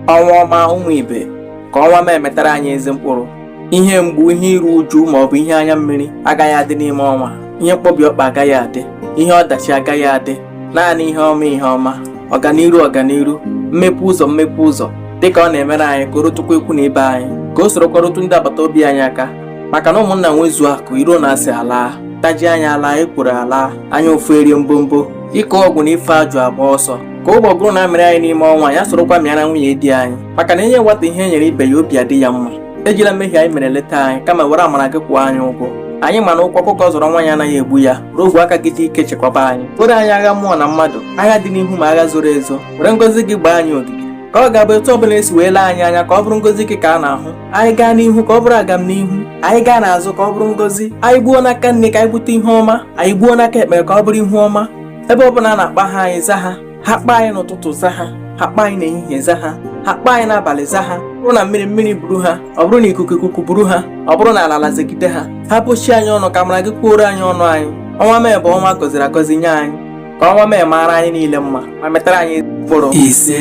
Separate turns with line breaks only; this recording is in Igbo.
Ọnwa ọma ụmụ ibe, ka ọnwa Mee metara anyị ezi mkpụrụ. Ihe mgbu, ihe iru uju ma ọ bụ ihe anya mmiri agaghị adị n'ime ọnwa. Ihe mkpọbi ọkpa agaghị adị, ihe ọdachi agaghị adị. Naanị ihe ọma ihe ọma, ọganiru, mmepe ụzọ dịka ọ na-emere anyị ka o rụtụkwa ikwu na ibe anyị, ka o sorokwa rụtụ ndị agbata obi anyị aka. Maka na ụmụnna nwezuo akụ, iro na asị ala, taji anya ala, ekworo ala, anya ofu erie mbombo, ike ọgwụ na ife ajụ agba ọsọ. Ka ụgbọgụrụ na-amịrị anyị n'ime ọnwa, ya sorokwa mịara nwunye di anyị. Maka na enye nwata ihe e nyere ibe ya, obi adị ya mma. Ejila mmehie anyị mere leta anyị, kama were amara gị kwụọ anyị ụgwọ. Anyị ma na ụkwụ ọkụkọ zọrọ nwa ya anaghị egbu ya, ruo ogwe aka gị dị ike chekwaba anyị. Were anyị agha mmụọ na mmadụ, agha dị n'ihu ma agha zoro ezo. Were ngọzi gị gbaa anyị ogige, ka ọ ga-abụ etu ọbụla esi wee lee anyị anya ka ọ bụrụ ngọzi gị ka a na-ahụ. Anyị gaa n'ihu ka ọ bụrụ agam n'ihu, anyị gaa n'azụ ka ọ bụrụ ngọzi. Anyị gbuo n'aka nne ka anyị bute ihe ọma, anyị gbuo n'aka ekpere ka ọ bụrụ ihu ọma. Ebe ọbụla a na-akpa ha anyị za ha, ha kpaa anyị n'ụtụtụ za ha, ha kpaa anyị n'ehihie za ha, ha kpaa anyị n'abalị za ha. Ọ bụrụ na mmiri buru ha, ọ bụrụ na ikuku buru ha, ọ bụrụ na ala zegide ha, ha pochie anyị ọnụ ka amara gị kwuoro anyị ọnụ anyị. Ọnwa Mee bụ ọnwa gọziri agọzi nye anyị. Ka ọnwa Mee mara anyị niile mma ma metara anyị mkpụrụ ise.